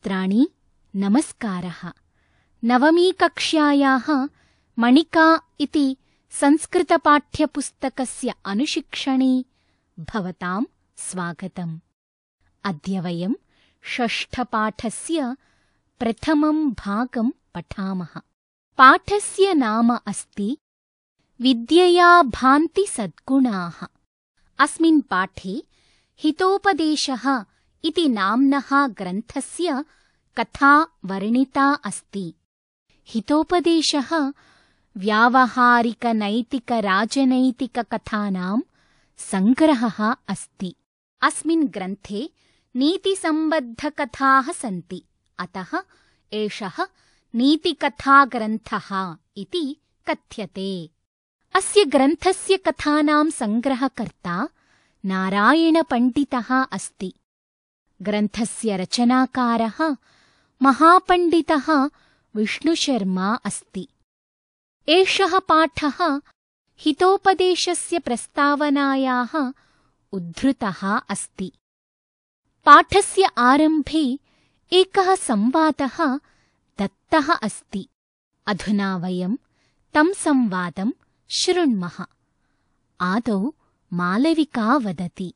पुत्राणि नमस्कारः। नवमीकक्ष्यायाः मणिका इति संस्कृतपाठ्यपुस्तकस्य अनुशिक्षणे भवतां स्वागतम्। अद्य वयं षष्ठपाठस्य प्रथमं भागं पठामः। पाठस्य नाम अस्ति विद्यया भान्ति सद्गुणाः। अस्मिन् पाठे हितोपदेशः इति नाम्नः ग्रन्थस्य कथा वर्णिता अस्ति। हितोपदेशः व्यावहारिकनैतिकराजनैतिककथानां सङ्ग्रहः अस्ति। अस्मिन् ग्रन्थे नीतिसम्बद्धकथाः सन्ति, अतः एषः नीतिकथाग्रन्थः इति कथ्यते। अस्य ग्रन्थस्य कथानां सङ्ग्रहकर्ता नारायणपण्डितः अस्ति। ग्रन्थस्य रचनाकारः महापण्डितः विष्णुशर्मा अस्ति। एषः पाठः हितोपदेशस्य प्रस्तावनायाः उद्धृतः अस्ति। पाठस्य आरम्भे एकः संवादः दत्तः अस्ति। अधुना वयं तं संवादं शृण्मः। आदौ मालविका वदति।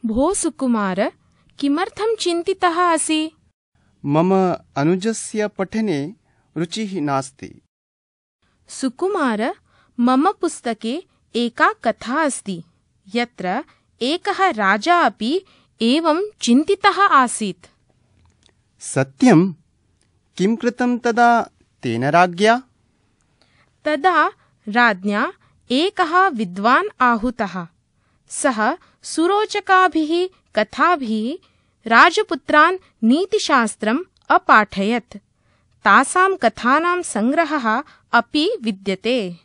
भो सुकुमार, किमर्थं चिन्तितः असि? मम अनुजस्य पठने रुचिः नास्ति। सुकुमार, मम पुस्तके एका कथा अस्ति, यत्र एकः राजा अपि एवं चिन्तितः आसीत्। सत्यं? किं कृतं तदा तेन राज्ञा? तदा राज्ञा एकः विद्वान् आहूतः। सः सुरोचकाभिः कथाभिः राजपुत्रान् नीतिशास्त्रम् अपाठयत्। तासां कथानां सङ्ग्रहः अपि विद्यते।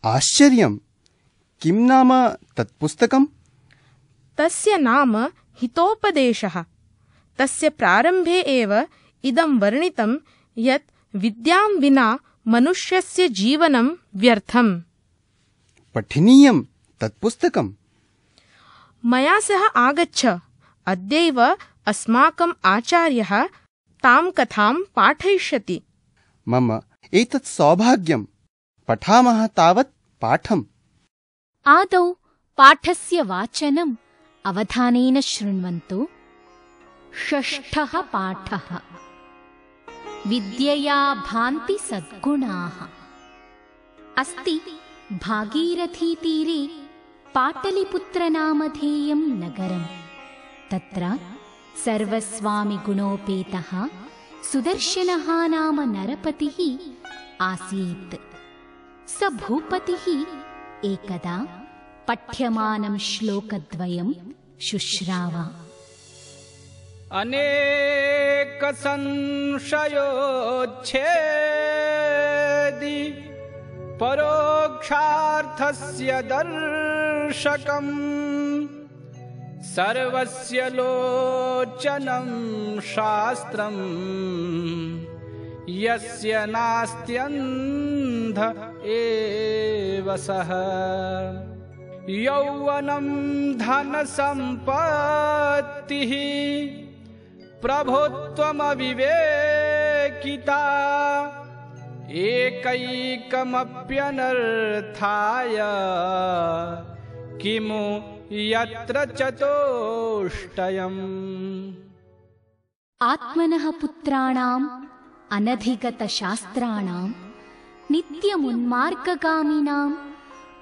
आश्चर्यं! किं नाम तत्पुस्तकम्? तस्य नाम हितोपदेशः। तस्य प्रारम्भे एव इदं वर्णितं यत् विद्यां विना मनुष्यस्य जीवनं व्यर्थम्। पठनीयं तत्पुस्तकम्। मया सह आगच्छ। अद्यैव अस्माकम् आचार्यः तां कथां पाठयिष्यति। मम एतत् सौभाग्यं। पठामः तावत् पाठम्। आदौ पाठस्य वाचनम् अवधानेन शृण्वन्तु। षष्ठः पाठः। विद्यया भान्ति सद्गुणाः। अस्ति भागीरथीतीरे पाटलिपुत्रनामधेयं नगरम्। तत्र सर्वस्वामिगुणोपेतः सुदर्शनः नाम नरपतिः आसीत्। स भूपतिः एकदा पठ्यमानं श्लोकद्वयं शुश्राव। अनेकसंशयोच्छेदि परोक्षार्थस्य दर्शकम् सर्वस्य लोचनं शास्त्रम् यस्य नास्त्यन्ध एव सः। यौवनं धनसम्पत्तिः प्रभुत्वमविवेकिता एकैकमप्यनर्थाय किमु यत्र चतुष्टयम्। आत्मनः पुत्राणाम् अनधिगतशास्त्राणां नित्यमुन्मार्गगामिनाम्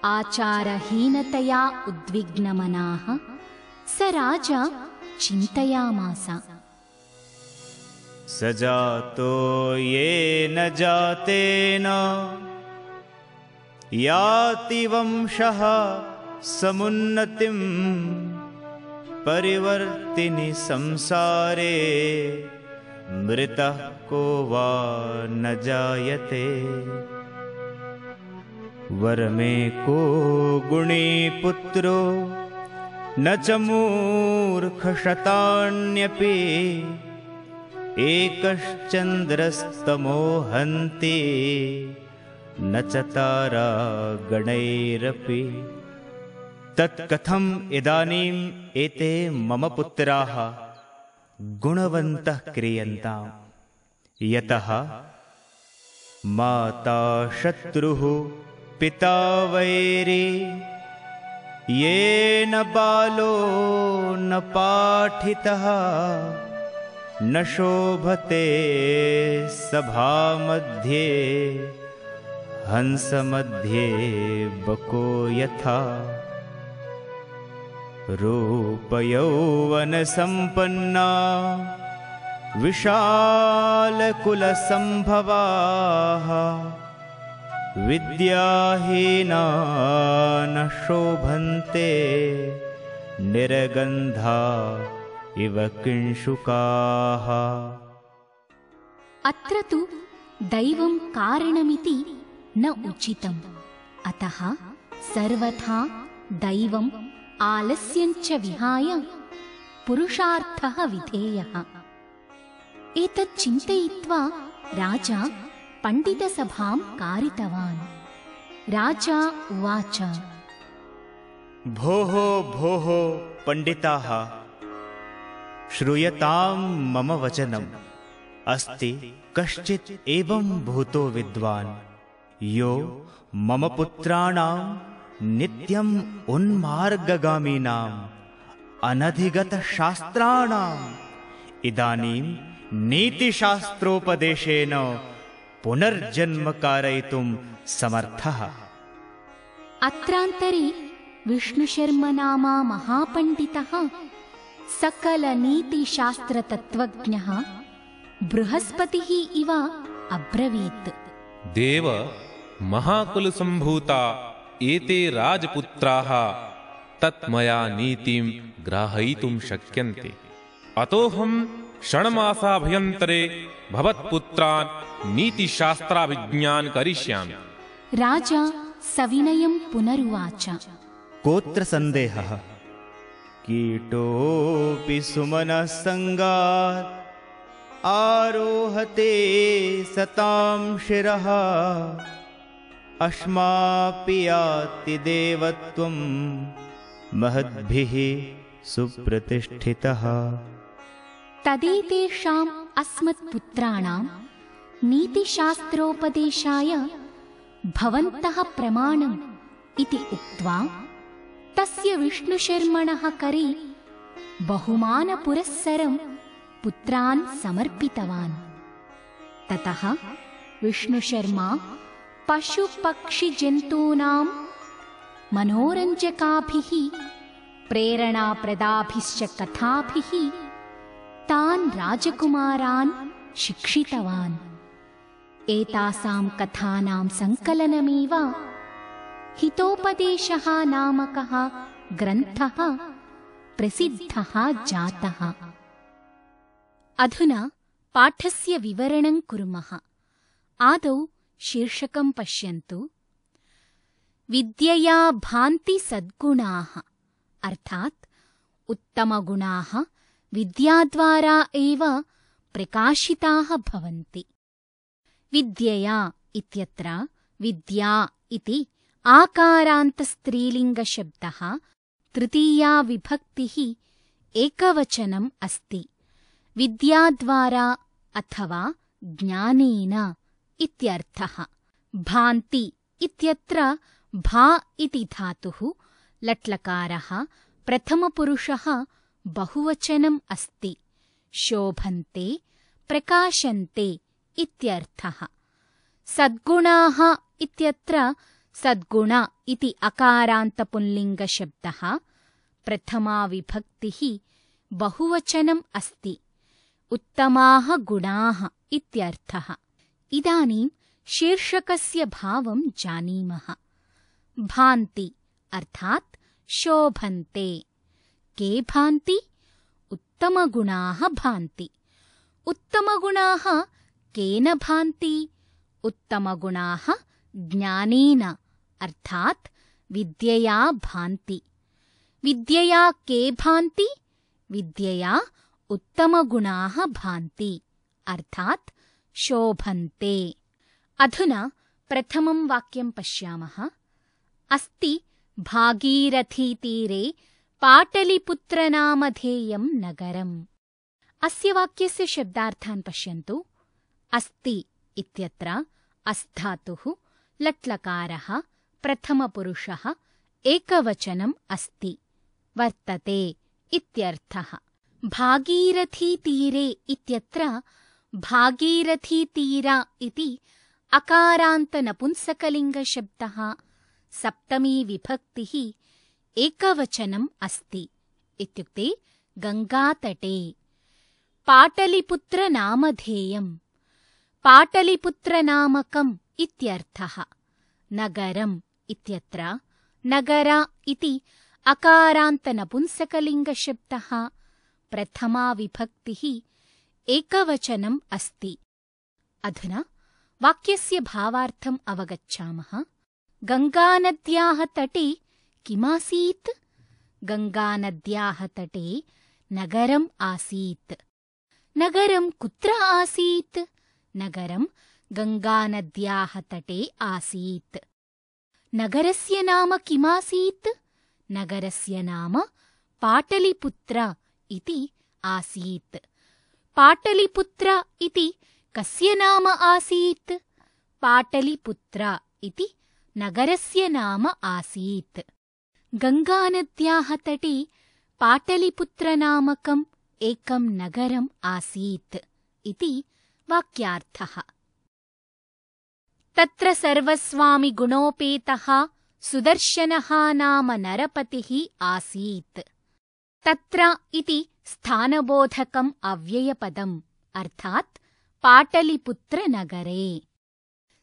आचारहीनतया उद्विग्नमनाः स राजा चिन्तयामास। स जातो येन जातेन याति वंशः समुन्नतिम् परिवर्तिनि संसारे मृतः को वा न जायते। वरमेको गुणी पुत्रो न च मूर्खशतान्यपि एकश्चन्द्रस्तमो हन्ति न च तारा गणैरपि। तत्कथम् इदानीम् एते मम पुत्राः गुणवन्तः क्रियन्ताम् यतः माता शत्रुः पिता वैरी येन बालो न पाठितः न शोभते सभामध्ये हंसमध्ये बको यथा रूपयौवनसम्पन्ना विशालकुलसम्भवाः विद्याहीना न शोभन्ते निर्गन्धा इव किंशुकाः। अत्र तु दैवं कारणमिति न उचितम्। अतः सर्वथा दैवम् आलस्यञ्च विहाय पुरुषार्थः विधेयः। एतत् चिन्तयित्वा राजा पण्डितसभां कारितवान्। राजा उवाच, भोः भोः पण्डिताः, श्रूयतां मम वचनम्। अस्ति कश्चित् एवं भूतो विद्वान् यो मम पुत्राणां नित्यम् उन्मार्गगामिनाम् अनधिगतशास्त्राणाम् इदानीं नीतिशास्त्रोपदेशेन पुनर्जन्म कारयितुं समर्थः। अत्रान्तरे विष्णुशर्मनामा महापण्डितः सकलनीतिशास्त्रतत्त्वज्ञः बृहस्पतिः इव अब्रवीत्। देव, महाकुलसम्भूता एते राजपुत्राः तत् मया नीतिं ग्राहयितुं शक्यन्ते। अतोऽहं षण्मासाभ्यन्तरे भवत्पुत्रान् नीतिशास्त्राभिज्ञान् करिष्यामि। राजा सविनयं पुनरुवाच, कोत्र सन्देहः? कीटोऽपि सुमनः संगात् आरोहते सतां शिरः अस्मापि याति देवत्वं महद्भिः सुप्रतिष्ठितः। तदेतेषाम् अस्मत्पुत्राणां नीतिशास्त्रोपदेशाय भवन्तः प्रमाणम् इति उक्त्वा तस्य विष्णुशर्मणः करे बहुमानपुरस्सरं पुत्रान् समर्पितवान्। ततः विष्णुशर्मा पशुपक्षिजन्तूनां मनोरञ्जकाभिः प्रेरणाप्रदाभिश्च कथाभिः तान् राजकुमारान् शिक्षितवान्। एतासां कथानां सङ्कलनमेव हितोपदेशः नामकः ग्रन्थः प्रसिद्धः जातः। अधुना पाठस्य विवरणं कुर्मः। आदौ शीर्षकं पश्यन्तु। विद्यया भान्ति सद्गुणाः, अर्थात् उत्तमगुणाः विद्याद्वारा एव प्रकाशिताः भवन्ति। विद्यया इत्यत्र विद्या इति आकारान्तस्त्रीलिङ्गशब्दः तृतीया विभक्तिः एकवचनम् अस्ति। विद्याद्वारा अथवा ज्ञानेन इत्यर्थः। भान्ति इत्यत्र भा इति धातुः लट्लकारः प्रथमपुरुषः बहुवचनम् अस्ति। शोभन्ते प्रकाशन्ते इत्यर्थः। सद्गुणाः इत्यत्र सद्गुण इति अकारान्तपुल्लिङ्गशब्दः प्रथमा विभक्तिः बहुवचनम् अस्ति। उत्तमाः गुणाः इत्यर्थः। इदानीं शीर्षकस्य भावं जानीमः। भान्ति अर्थात् शोभन्ते। के भान्ति? उत्तमगुणाः भान्ति। उत्तमगुणाः केन भान्ति? उत्तमगुणाः ज्ञानेन अर्थात् विद्यया भान्ति। विद्यया के भान्ति? विद्यया उत्तमगुणाः भान्ति अर्थात् शोभन्ते। अधुना प्रथमं वाक्यं पश्यामः। अस्ति भागीरथीतीरे पाटलिपुत्रनामधेयं नगरम्। अस्य वाक्यस्य शब्दार्थान् पश्यन्तु। अस्ति इत्यत्र अस्धातुः लट्लकारः प्रथमपुरुषः एकवचनम् अस्ति, वर्तते इत्यर्थः। भागीरथीतीरे इत्यत्र भागीरथीतीरा इति अकारान्तनपुंसकलिङ्गशब्दः, सप्तमी विभक्तिः, एकवचनम् अस्ति, इत्युक्ते गङ्गातटे। पाटलिपुत्रनामधेयम्, पाटलिपुत्रनामकम् इत्यर्थः। नगरम् इत्यत्र नगर इति अकारान्तनपुंसकलिङ्गशब्दः, प्रथमा विभक्तिः, एकवचनम् अस्ति। अधुना वाक्यस्य भावार्थम् अवगच्छामः। गङ्गानद्याः तटे किमासीत्? गङ्गानद्याः तटे नगरम् आसीत्। नगरं कुत्र आसीत्? नगरं गङ्गानद्याः तटे आसीत्। नगरस्य नाम किमासीत्? नगरस्य नाम पाटलिपुत्र इति आसीत्। पाटलिपुत्र इति कस्य नाम आसीत्? पाटलिपुत्र इति नगरस्य नाम आसीत्। गङ्गानद्याः तटे पाटलिपुत्रनामकम् एकं नगरम् आसीत् इति वाक्यार्थः। तत्र सर्वस्वामिगुणोपेतः सुदर्शनः नाम नरपतिः आसीत्। तत्र इति स्थानबोधकम् अव्ययपदम्, अर्थात् पाटलिपुत्रनगरे।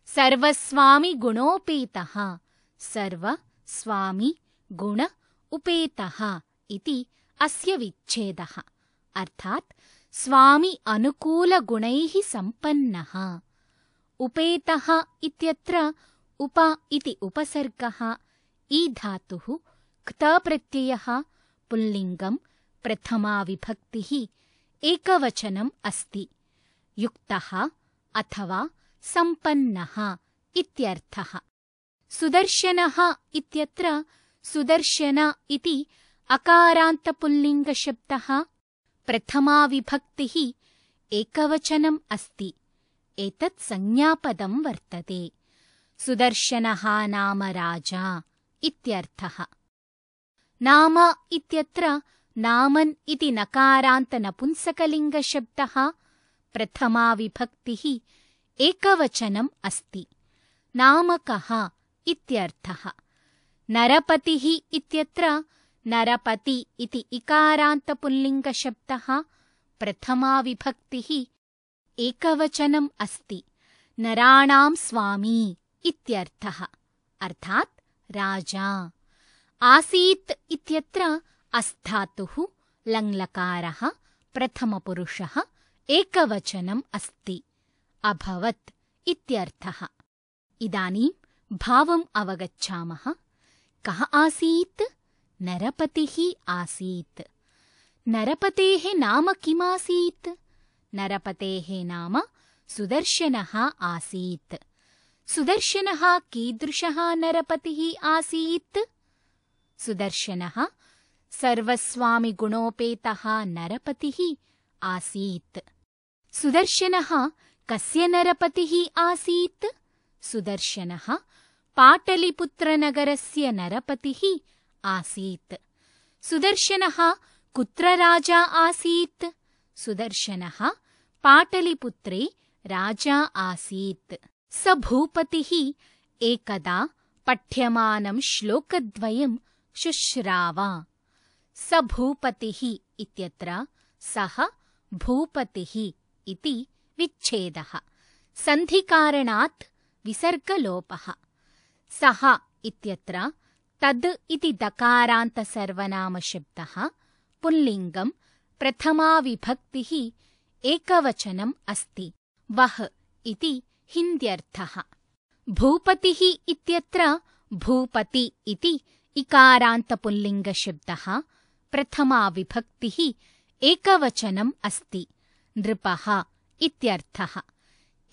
सर्वस्वामिगुणोपेतः, सर्व स्वामि गुण उपेतः इति अस्य विच्छेदः, अर्थात् स्वामि अनुकूलगुणैः सम्पन्नः। उपेतः इत्यत्र उप इति उपसर्गः, ई धातुः, क्त प्रत्ययः, पुल्लिङ्गम्, प्रथमा विभक्तिः, एकवचनम् अस्ति। युक्तः अथवा सम्पन्नः इत्यर्थः। सुदर्शनः इत्यत्र सुदर्शन इति अकारान्तपुल्लिङ्गशब्दः, प्रथमा विभक्तिः, एकवचनम् अस्ति। एतत् संज्ञापदं वर्तते। सुदर्शनः नाम राजा इत्यर्थः। नाम इत्यत्र नामन् इति नकारान्तनपुंसकलिङ्गशब्दः, प्रथमा विभक्तिः, एकवचनम् अस्ति। नामकः इत्यर्थः। नरपतिः इत्यत्र नरपति इति इकारान्तपुल्लिङ्गशब्दः, प्रथमा विभक्तिः, एकवचनम् अस्ति। नराणां स्वामी इत्यर्थः, अर्थात् राजा। आसीत् इत्यत्र अस्धातुः लङ्लकारः प्रथमपुरुषः, एकवचनम् अस्ति। अभवत् इत्यर्थः। इदानीं भावम् अवगच्छामः। कः आसीत्? नरपतिः आसीत्। नरपतेः नाम किमासीत्? नरपतेः नाम सुदर्शनः आसीत्। सुदर्शनः कीदृशः नरपतिः आसीत्? सुदर्शनः सर्वस्वामिगुणोपेतः नरपतिः आसीत्। सुदर्शनः कस्य नरपतिः आसीत्? सुदर्शनः पाटलिपुत्रनगरस्य नरपतिः आसीत्। सुदर्शनः कुत्र राजा आसीत्? सुदर्शनः पाटलिपुत्रे राजा आसीत्। स भूपतिः एकदा पठ्यमानं श्लोकद्वयं शुश्राव। स भूपतिः इत्यत्र सः भूपतिः इति विच्छेदः, सन्धिकारणात् विसर्गलोपः। सः इत्यत्र तद् इति दकारान्तसर्वनामशब्दः, पुल्लिङ्गम्, प्रथमा विभक्तिः, एकवचनम् अस्ति। वः इति हिन्द्यर्थः। भूपतिः इत्यत्र भूपति इति इकारान्तपुल्लिङ्गशब्दः, प्रथमा विभक्तिः, एकवचनम् अस्ति। नृपः इत्यर्थः।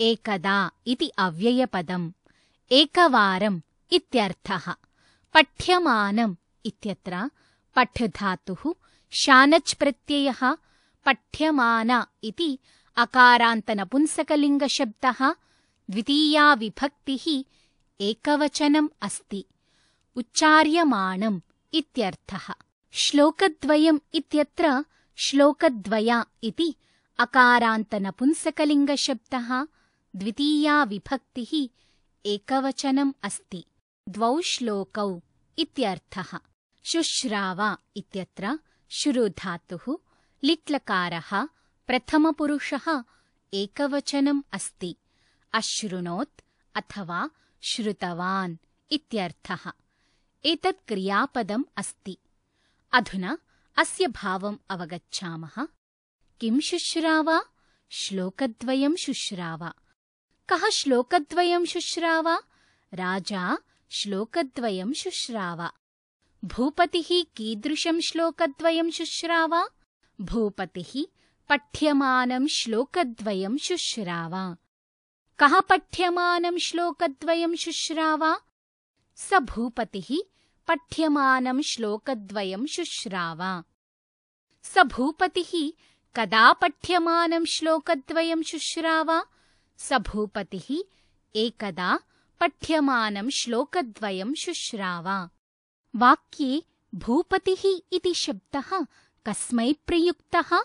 एकदा इति अव्ययपदम्, एकवारम् इत्यर्थः। पठ्यमानम् इत्यत्र पठ् धातुः, शानच् प्रत्ययः, पठ्यमान इति अकारान्तनपुंसकलिङ्गशब्दः द्वितीया विभक्तिः एकवचनम् अस्ति। उच्चार्यमाणम् इत्यर्थः। श्लोकद्वयम् इत्यत्र श्लोकद्वया इति अकारान्तनपुंसकलिङ्गशब्दः द्वितीया विभक्तिः एकवचनम् अस्ति। द्वौ श्लोकौ इत्यर्थः। शुश्राव इत्यत्र शुरुधातुः लिट्लकारः प्रथमपुरुषः एकवचनम् अस्ति। अशृणोत् अथवा श्रुतवान् इत्यर्थः। एतत् क्रियापदम् अस्ति। अधुना अस्य भावम् अवगच्छामः। किं शुश्राव? श्लोकद्वयं शुश्राव। कः श्लोकद्वयं शुश्राव? राजा श्लोकद्वयं शुश्राव। भूपतिः कीदृशं श्लोकद्वयं शुश्राव? भूपतिः पठ्यमानं श्लोकद्वयं शुश्राव। कः पठ्यमानं श्लोकद्वयं शुश्राव? स भूपतिः पठ्यमानं श्लोकद्वयं शुश्राव। स भूपतिः कदा पठ्यमानं श्लोकद्वयं शुश्राव? स भूपतिः एकदा पठ्यमानं श्लोकद्वयं शुश्राव। वाक्ये भूपतिः इति शब्दः कस्मै प्रयुक्तः?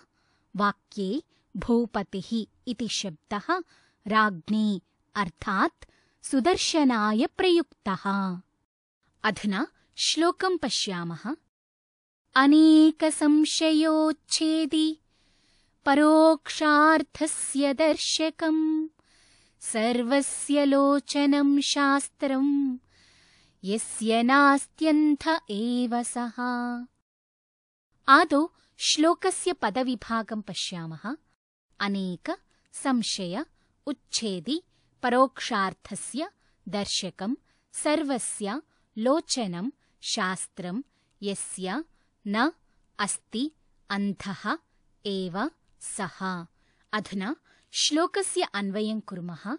वाक्ये भूपतिः इति शब्दः राज्ञी अर्थात् सुदर्शनाय प्रयुक्तः। अधुना श्लोकं पश्यामः। अनेकसंशयोच्छेदि परोक्षार्थस्य दर्शकम् सर्वस्य लोचनं शास्त्रम् यस्य नास्त्यन्त एव सः। आदौ श्लोकस्य पदविभागं पश्यामः। अनेक संशय उच्छेदि परोक्षार्थस्य दर्शकं सर्वस्य लोचनं शास्त्रं यस्य न अस्ति अन्धः एव सः। अधुना श्लोकस्य अन्वयं कुर्मः।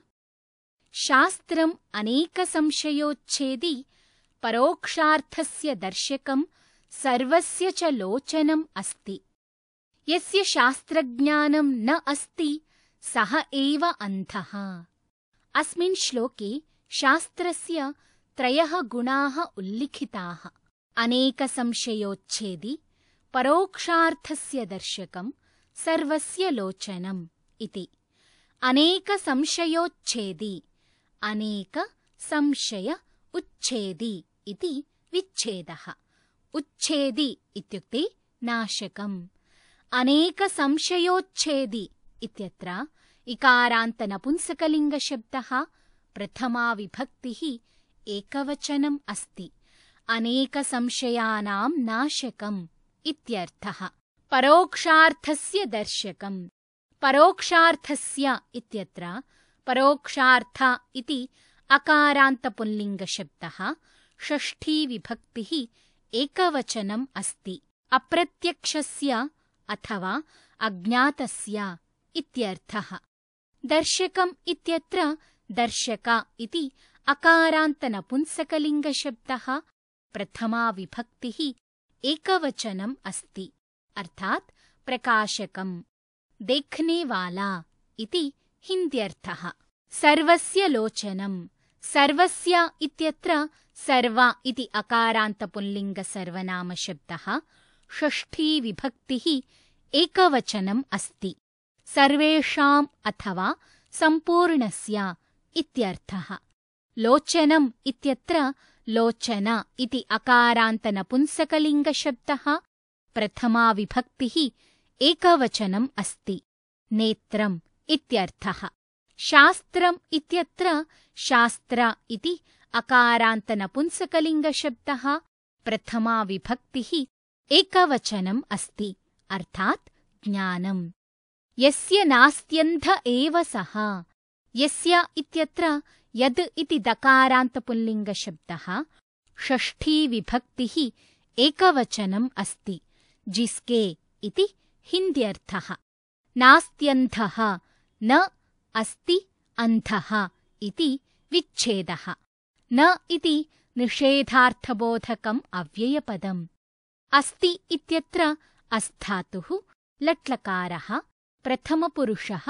शास्त्रम् अनेकसंशयोच्छेदि परोक्षार्थस्य दर्शकं सर्वस्य च लोचनम् अस्ति। यस्य शास्त्रज्ञानं न अस्ति सः एव अन्धः। अस्मिन् श्लोके शास्त्रस्य त्रयः गुणाः उल्लिखिताः। अनेकसंशयोच्छेदि परोक्षार्थस्य दर्शकं सर्वस्य लोचनम् इति। अनेकसंशयोच्छेदि अनेकसंशय उच्छेदि इति विच्छेदः। उच्छेदि इत्युक्ते नाशकम्। अनेकसंशयोच्छेदि इत्यत्र इकारान्तनपुंसकलिङ्गशब्दः प्रथमा विभक्तिः एकवचनम् अस्ति। अनेकसंशयानां नाशकम् इत्यर्थः। परोक्षार्थस्य दर्शकम्। परोक्षार्थस्य इत्यत्र परोक्षार्थ इति अकारान्तपुल्लिङ्गशब्दः षष्ठी विभक्तिः एकवचनम् अस्ति। अप्रत्यक्षस्य अथवा अज्ञातस्य इत्यर्थः। दर्शकम् इत्यत्र दर्शक इति अकारान्तनपुंसकलिङ्गशब्दः प्रथमा विभक्तिः एकवचनम् अस्ति। अर्थात् प्रकाशकम्। देखने वाला इति हिन्द्यर्थः। सर्वस्य लोचनम्। सर्वस्य इत्यत्र सर्व इति अकारान्तपुल्लिङ्गसर्वनामशब्दः षष्ठी विभक्तिः एकवचनम् अस्ति। सर्वेषाम् अथवा सम्पूर्णस्य इत्यर्थः। लोचनम् इत्यत्र लोचन इति अकारान्तनपुंसकलिङ्गशब्दः प्रथमा विभक्तिः एकवचनम् अस्ति। नेत्रम् इत्यर्थः। शास्त्रम् इत्यत्र शास्त्र इति अकारान्तनपुंसकलिङ्गशब्दः प्रथमा विभक्तिः एकवचनम् अस्ति। अर्थात् ज्ञानम्। यस्य नास्त्यन्ध एव सः। यस्य इत्यत्र यद् इति दकारान्तपुल्लिङ्गशब्दः षष्ठी विभक्तिः एकवचनम् अस्ति। जिस्के इति हिन्द्यर्थः। नास्त्यन्धः न अस्ति अन्धः इति विच्छेदः। न इति निषेधार्थबोधकम् अव्ययपदम्। अस्ति इत्यत्र अस्धातुः लट्लकारः प्रथमपुरुषः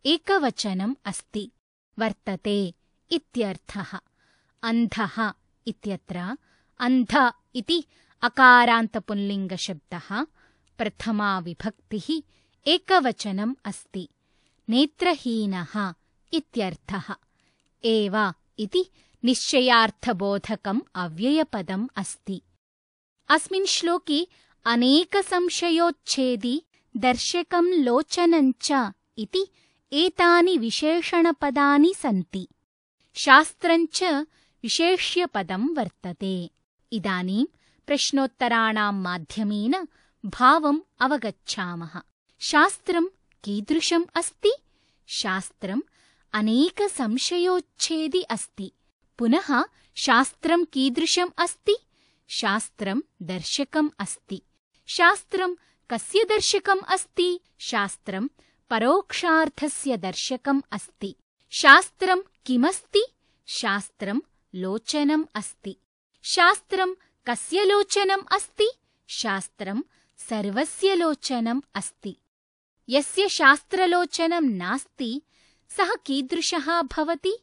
एकवचनम् अस्ति वर्तते इत्यर्थः। अन्धः इत्यत्र अन्ध इति अकारान्तपुल्लिङ्गशब्दः प्रथमा विभक्तिः एकवचनम् अस्ति। नेत्रहीनः इत्यर्थः। एव इति निश्चयार्थबोधकम् अव्ययपदम् अस्ति। अस्मिन् श्लोके अनेकसंशयोच्छेदि दर्शकं लोचनं च इति एतानि विशेषणपदानि सन्ति। शास्त्रं च विशेष्यपदं वर्तते। इदानीं प्रश्नोत्तराणां माध्यमेन भावम् अवगच्छामः। शास्त्रं कीदृशम् अस्ति? शास्त्रम् अनेकसंशयोच्छेदि अस्ति। पुनः शास्त्रं कीदृशम् अस्ति? शास्त्रं दर्शकम् अस्ति। शास्त्रं कस्य दर्शकम् अस्ति? शास्त्रं परोक्षार्थस्य दर्शकम् अस्ति। शास्त्रं किमस्ति? शास्त्रं लोचनम् अस्ति। शास्त्रं कस्य लोचनम् अस्ति? शास्त्रं सर्वस्य लोचनम् अस्ति। यस्य शास्त्रलोचनं नास्ति सः कीदृशः भवति?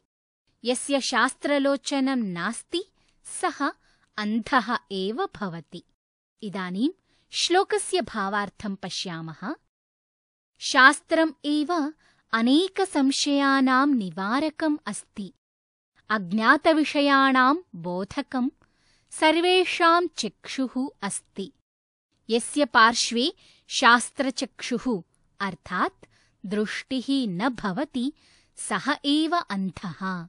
यस्य शास्त्रलोचनं नास्ति सः अन्धः एव भवति। इदानीं श्लोकस्य भावार्थं पश्यामः। शास्त्रम् एव अनेकसंशयानां निवारकम् अस्ति। अज्ञातविषयाणां बोधकं सर्वेषां चक्षुः अस्ति। यस्य पार्श्वे शास्त्रचक्षुः अर्थात् दृष्टिः न भवति सः एव अन्धः।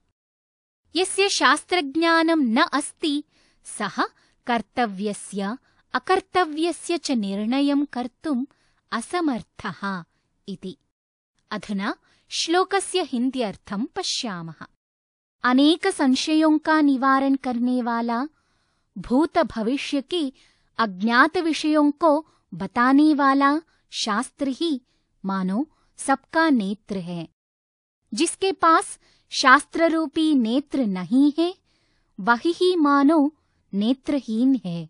यस्य शास्त्रज्ञानं न अस्ति सः कर्तव्यस्य अकर्तव्यस्य च निर्णयं कर्तुम् असमर्थः इति। अधुना श्लोकस्य हिंदी अर्थं पश्यामः। अनेक संशयों का निवारण करने वाला, भूत भविष्य के अज्ञात विषयों को बताने वाला शास्त्र ही मानो सबका नेत्र है। जिसके पास शास्त्र रूपी नेत्र नहीं है वही ही मानो नेत्रहीन है।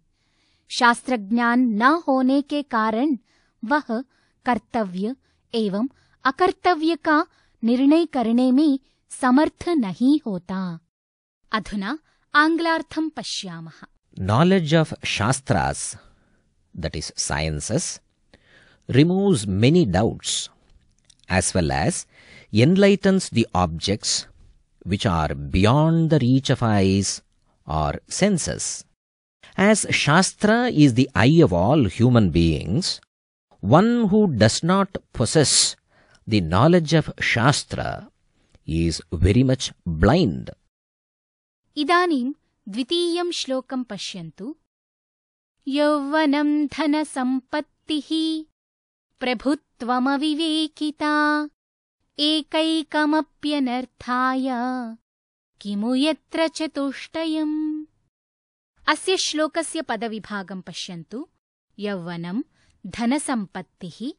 शास्त्रज्ञान न होने के कारण वह कर्तव्य एवं अकर्तव्य का निर्णय करने में समर्थ नहीं होता। अधुना आंग्लार्थं पश्यामः। Knowledge of Shastras, that is sciences, removes many doubts as well as enlightens the objects which are beyond the reach of eyes or senses. As Shastra is the eye of all human beings, one who does not possess the knowledge of Shastra is very much blind. इदानीं द्वितीयं श्लोकं पश्यन्तु। यौवनं धनसम्पत्तिः प्रभुत्वमविवेकिता एकैकमप्यनर्थाय किमु यत्र चतुष्टयम्। अस्य श्लोकस्य पदविभागं पश्यन्तु। यौवनं धनसम्पत्तिः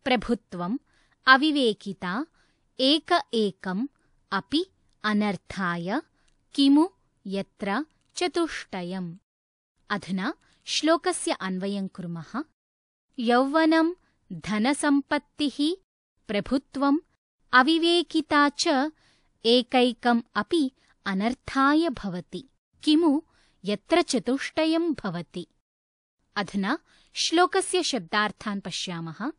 प्रभुत्वम् अविवेकिता एकम् अपि अनर्थाय किमु यत्र चतुष्टयम्। अधुना श्लोकस्य अन्वयं कुर्मः। यौवनं धनसम्पत्तिः प्रभुत्वम् अविवेकिता च एकैकम् अपि अनर्थाय भवति किमु यत्र चतुष्टयम् भवति। अधुना श्लोकस्य शब्दार्थान् पश्यामः।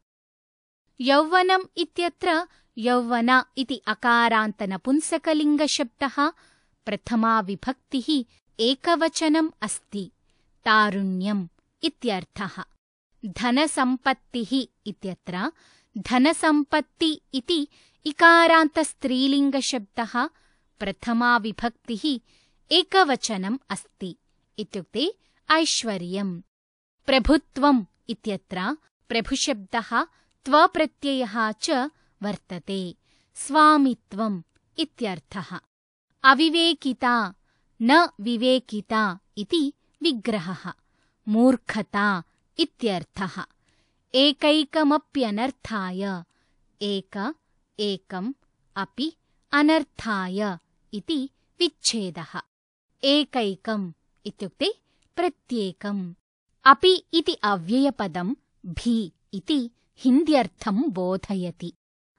यौवनम् इत्यत्र यौवन इति अकारान्तनपुंसकलिङ्गशब्दः प्रथमा विभक्तिः एकवचनम् अस्ति। तारुण्यम् इत्यर्थः। धनसम्पत्तिः इत्यत्र धनसम्पत्ति इति इकारान्तस्त्रीलिङ्गशब्दः प्रथमा विभक्तिः एकवचनम् अस्ति। इत्युक्ते ऐश्वर्यम्। प्रभुत्वम् इत्यत्र प्रभुशब्दः त्वप्रत्ययः च वर्तते। स्वामित्वम् इत्यर्थः। अविवेकिता न विवेकिता इति विग्रहः। मूर्खता इत्यर्थः। एकैकमप्यनर्थाय एकम् अपि अनर्थाय इति विच्छेदः। एकैकम् इत्युक्ते प्रत्येकम्। अपि इति अव्ययपदं भी इति हिन्द्यर्थं बोधयति।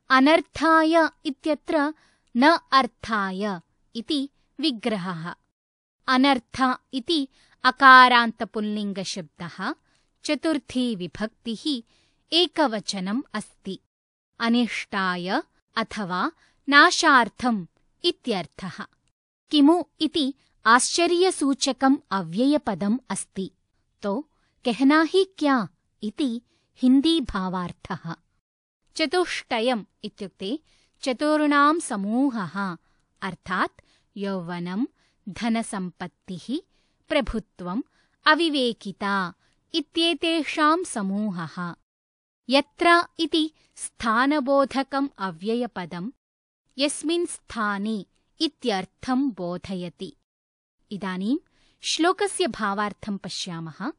अनर्थाय इत्यत्र न अर्थाय इति विग्रहः। अनर्थ इति अकारान्तपुल्लिङ्गशब्दः, चतुर्थी विभक्तिः, एकवचनम् अस्ति। अनिष्टाय अथवा नाशार्थम् इत्यर्थः। किमु इति आश्चर्यसूचकम् अव्ययपदम् अस्ति। तो कहना ही क्या इति हिंदी भावार्थः। चतुष्टयम् इत्युक्ते चतुर्णां समूहः, अर्थात् यौवनं, धनसम्पत्तिः, प्रभुत्वम्, अविवेकिता इत्येतेषां समूहः। यत्र इति स्थानबोधकम् अव्ययपदम् यस्मिन् स्थाने इत्यर्थं बोधयति। इदानीं श्लोकस्य भावार्थं पश्यामः।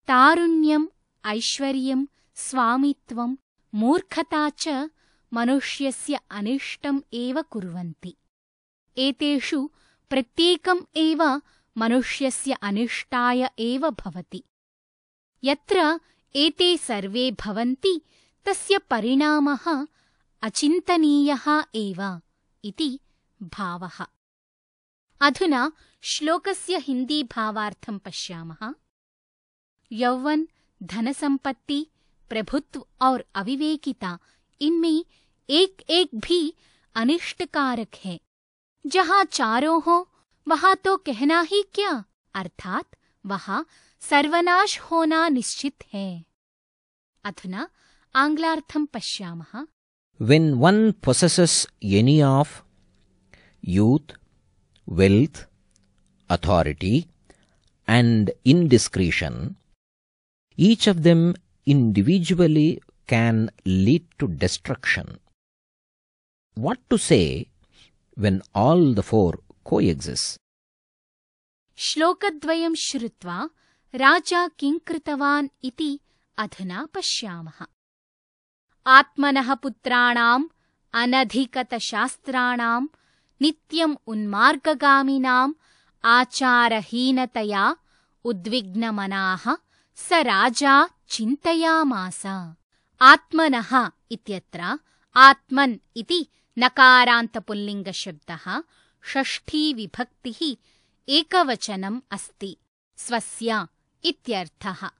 तारुण्यम्, ऐश्वर्यं, स्वामित्वं, मूर्खता च मनुष्यस्य अनिष्टम् एव कुर्वन्ति। एतेषु प्रत्येकम् एव मनुष्यस्य अनिष्टाय एव भवति। यत्र एते सर्वे भवन्ति तस्य परिणामः अचिन्तनीयः एव इति भावः। अधुना श्लोकस्य हिंदी भावार्थं पश्यामः। यौवन, धनसंपत्ति, प्रभुत्व और अविवेकिता, इनमें एक एक भी अनिष्टकारक है। जहाँ चारों हो वहाँ तो कहना ही क्या, अर्थात वहाँ सर्वनाश होना निश्चित है। अधुना आंग्लार्थं पश्यामः। When one possesses any of youth, wealth, authority, and indiscretion, each of them individually can lead to destruction. What to say when all the four coexist? श्लोकद्वयं श्रुत्वा राजा किं कृतवान् इति अधुना पश्यामः। आत्मनः पुत्राणाम् अनधिगतशास्त्राणाम् नित्यम् उन्मार्गगामिनाम् आचारहीनतया उद्विग्नमनाः स राजा चिन्तयामास। आत्मनः इत्यत्र आत्मन् इति नकारान्तपुल्लिङ्गशब्दः, षष्ठी विभक्तिः, एकवचनम् अस्ति। स्वस्य इत्यर्थः।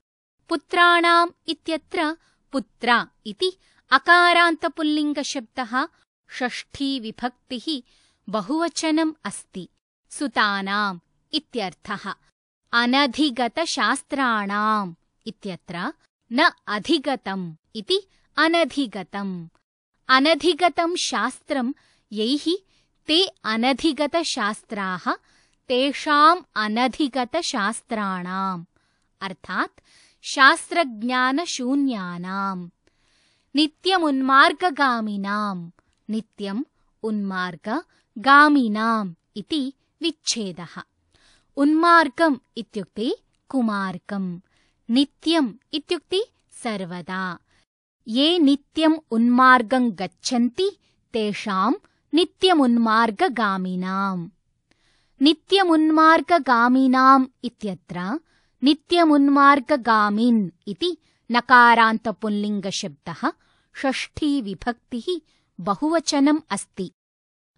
पुत्राणाम् इत्यत्र पुत्र इति अकारान्तपुल्लिङ्गशब्दः, षष्ठी विभक्तिः, बहुवचनम् अस्ति। सुतानाम् इत्यर्थः। अनधिगतशास्त्राणाम् इत्यत्र न अधिगतम् इति अनधिगतम्। अनधिगतं शास्त्रं यैः ते अनधिगतशास्त्राः तेषाम् अनधिगतशास्त्राणाम्, अर्थात् शास्त्रज्ञानशून्यानाम्। नित्यमुन्मार्गगामिनाम्, नित्यम् उन्मार्गगामिनाम् इति विच्छेदः। उन्मार्गम् इत्युक्ते कुमार्गम्, नित्यम् इत्युक्ते सर्वदा। ये नित्यम् उन्मार्गं गच्छन्ति तेषाम् नित्यमुन्मार्गगामिनाम्। नित्यमुन्मार्गगामिनाम् इत्यत्र नित्यमुन्मार्गगामिन् इति नकारान्तपुल्लिङ्गशब्दः, षष्ठी विभक्तिः, बहुवचनम् अस्ति।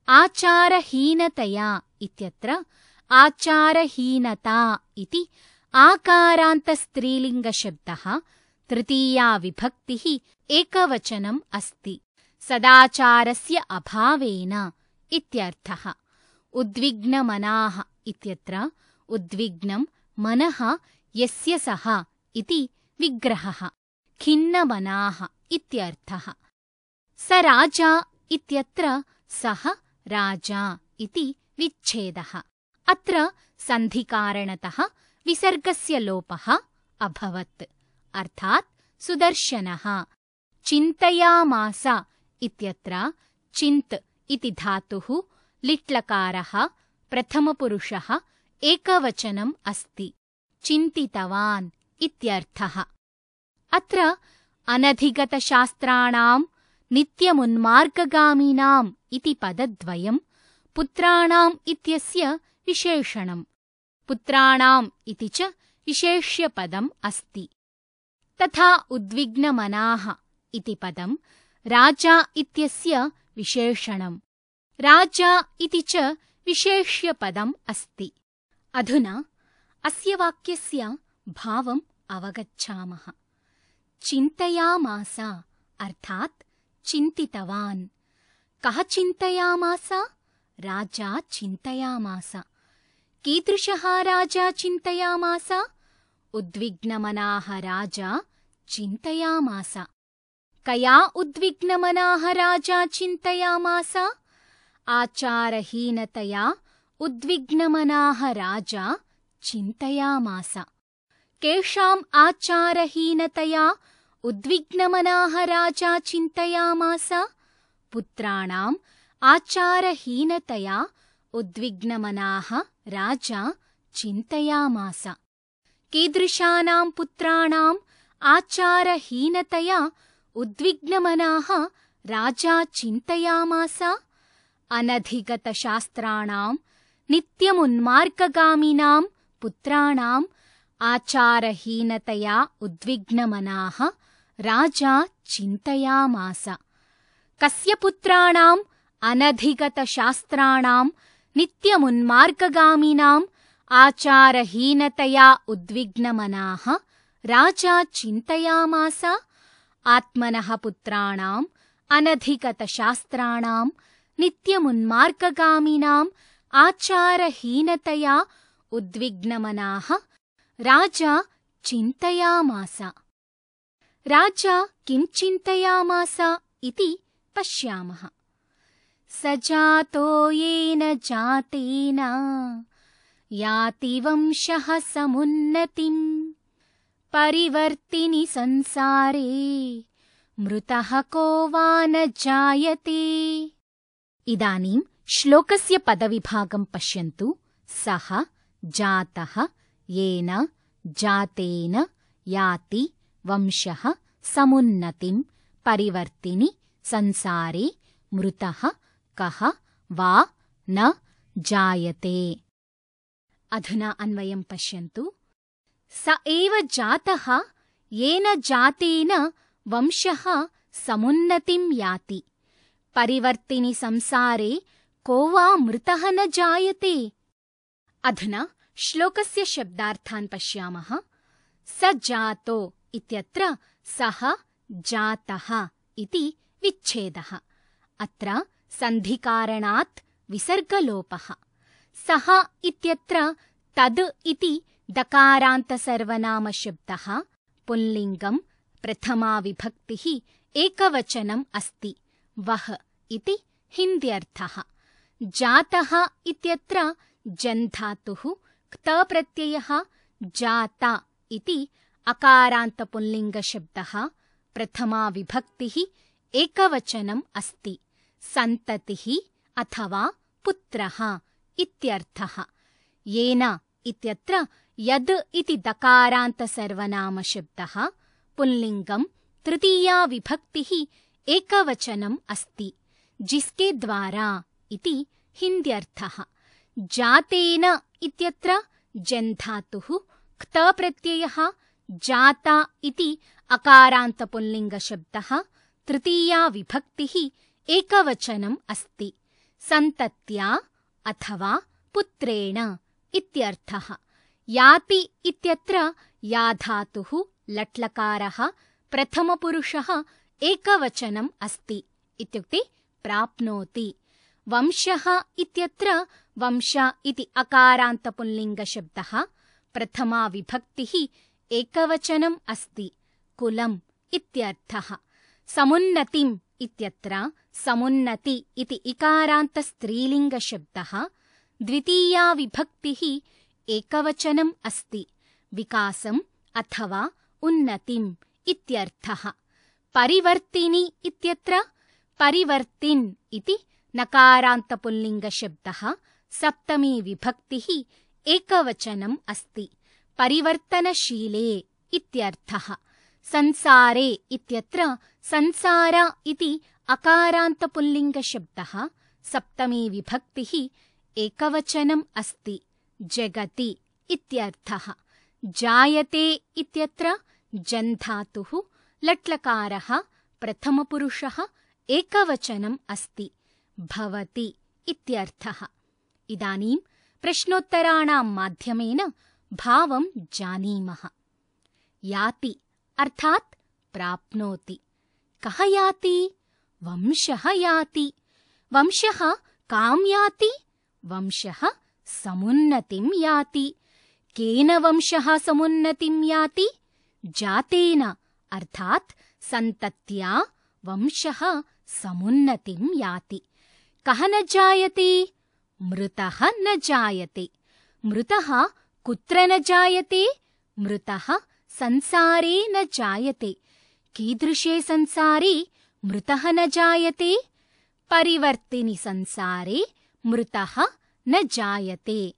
आचारहीनतया इत्यत्र आचारहीनता इति आकारान्तस्त्रीलिङ्गशब्दः, तृतीया विभक्तिः, एकवचनम् अस्ति। सदाचारस्य अभावेन इत्यर्थः। उद्विग्नमनाः इत्यत्र उद्विग्नं मनः यस्य सः इति विग्रहः, खिन्नमनाः इत्यर्थः। स राजा इत्यत्र सः राजा इति विच्छेदः। अत्र सन्धिकारणतः विसर्गस्य लोपः अभवत्, अर्थात् सुदर्शनः। चिन्तयामास इत्यत्र चिन्त् इति धातुः, लिट्लकारः, प्रथमपुरुषः, एकवचनम् अस्ति। चिन्तितवान् इत्यर्थः। अत्र अनधिगतशास्त्राणाम् नित्यमुन्मार्गगामिनाम् इति पदद्वयम् पुत्राणाम् इत्यस्य विशेषणम्, पुत्राणाम् इति च विशेष्यपदम् अस्ति। तथा उद्विग्नमनाः इति पदं राजा इत्यस्य विशेषणम्। राजा इति च विशेष्यपदम् अस्ति। अधुना अस्य वाक्यस्य भावम् अवगच्छामः। चिन्तयामास अर्थात् चिन्तितवान्। कः चिन्तयामास? राजा चिन्तयामास। कीदृशः राजा चिन्तयामास? उद्विग्नमनाः राजा चिन्तयामास। कया उद्विग्नमनाः राजा चिन्तयामास? आचारहीनतया उद्विग्नमनाः राजा चिन्तयामास। केषाम् आचारहीनतया उद्विग्नमनाः राजा चिन्तयामास? पुत्राणाम् आचारहीनतया उद्विग्नमनाः राजा चिन्तयामास। कीदृशानां पुत्राणाम् आचारहीनतया उद्विग्नमनाः राजा चिन्तयामास? अनधिगतशास्त्राणां नित्यमुन्मार्गगामिनां पुत्राणाम् आचारहीनतया उद्विग्नमनाः राजा चिन्तयामास। कस्य पुत्राणाम् अनधिगतशास्त्राणां नित्यमुन्मार्गगामिनाम् आचारहीनतया उद्विग्नमनाः राजा चिन्तयामास? आत्मनः पुत्राणाम् अनधिगतशास्त्राणां नित्यमुन्मार्गगामिनाम् आचारहीनतया उद्विग्नमनाः राजा चिन्तयामास। राजा किं चिन्तयामास इति पश्यामः। स जातो येन जातेन याति वंशः समुन्नतिम् परिवर्तिनि संसारे मृतः को वा न जायते। इदानीं श्लोकस्य पदविभागं पश्यन्तु। सः जातः येन जातेन याति वंशः समुन्नतिं परिवर्तिनि संसारे मृतः कः वा न जायते। अधुना अन्वयं पश्यन्तु। स एव जातः येन जातेन वंशः समुन्नतिं याति परिवर्तिनि संसारे को वा मृतः न जायते। अधुना श्लोकस्य शब्दार्थान् पश्यामः। स जातो इत्यत्र सः जातः इति विच्छेदः। अत्र सन्धिकारणात् विसर्गलोपः। सः इत्यत्र तद् इति दकारान्तसर्वनामशब्दः पुल्लिङ्गं प्रथमा विभक्तिः एकवचनम् अस्ति। वः इति हिन्द्यर्थः। जातः इत्यत्र जन्धातुः क्तप्रत्ययः जाता इति अकारान्तपुल्लिङ्गशब्दः प्रथमा विभक्तिः एकवचनम् अस्ति। सन्ततिः अथवा पुत्रः इत्यर्थः। येन इत्यत्र यद् इति दकारान्तसर्वनामशब्दः पुल्लिङ्गं तृतीया विभक्तिः एकवचनम् अस्ति। जिसके द्वारा इति हिन्द्यर्थः। जातेन इत्यत्र जन्धातुः क्तप्रत्ययः जाता इति अकारान्तपुल्लिङ्गशब्दः तृतीया विभक्तिः एकवचनम् अस्ति। सन्तत्या अथवा पुत्रेण इत्यर्थः। याति इत्यत्र याधातुः लट्लकारः प्रथमपुरुषः एकवचनम् अस्ति। इत्युक्ते प्राप्नोति। वंशः इत्यत्र वंश इति अकारान्तपुल्लिङ्गशब्दः प्रथमा विभक्तिः एकवचनम् अस्ति। कुलम् इत्यर्थः। समुन्नतिम् इत्यत्र समुन्नति इति इकारान्तस्त्रीलिङ्गशब्दः द्वितीया विभक्तिः एकवचनम् अस्ति। विकासम् अथवा उन्नतिम् इत्यर्थः। परिवर्तिनि इत्यत्र परिवर्तिन् इति नकारान्तपुल्लिङ्गशब्दः सप्तमी विभक्तिः एकवचनम् अस्ति। परिवर्तनशीले इत्यर्थः। संसारे इत्यत्र संसार इति अकारान्तपुल्लिङ्गशब्दः सप्तमी विभक्तिः एकवचनम् अस्ति। जगति इत्यर्थः। जायते इत्यत्र जन्धातुः लट्लकारः प्रथमपुरुषः एकवचनम् अस्ति, भवति इत्यर्थः। इदानीं प्रश्नोत्तराणां माध्यमेन भावं जानीमः। याति अर्थात् प्राप्नोति। कः याति? वंशः याति। वंशः कां याति? वंशः समुन्नतिं याति। केन वंशः समुन्नतिं याति? जातेन अर्थात् सन्तत्या वंशः समुन्नतिं याति। कः न जायते? मृतः न जायते। मृतः कुत्र न जायते? मृतः संसारे न जायते। कीदृशे संसारे मृतः न जायते? परिवर्तिनि संसारे मृतः न जायते।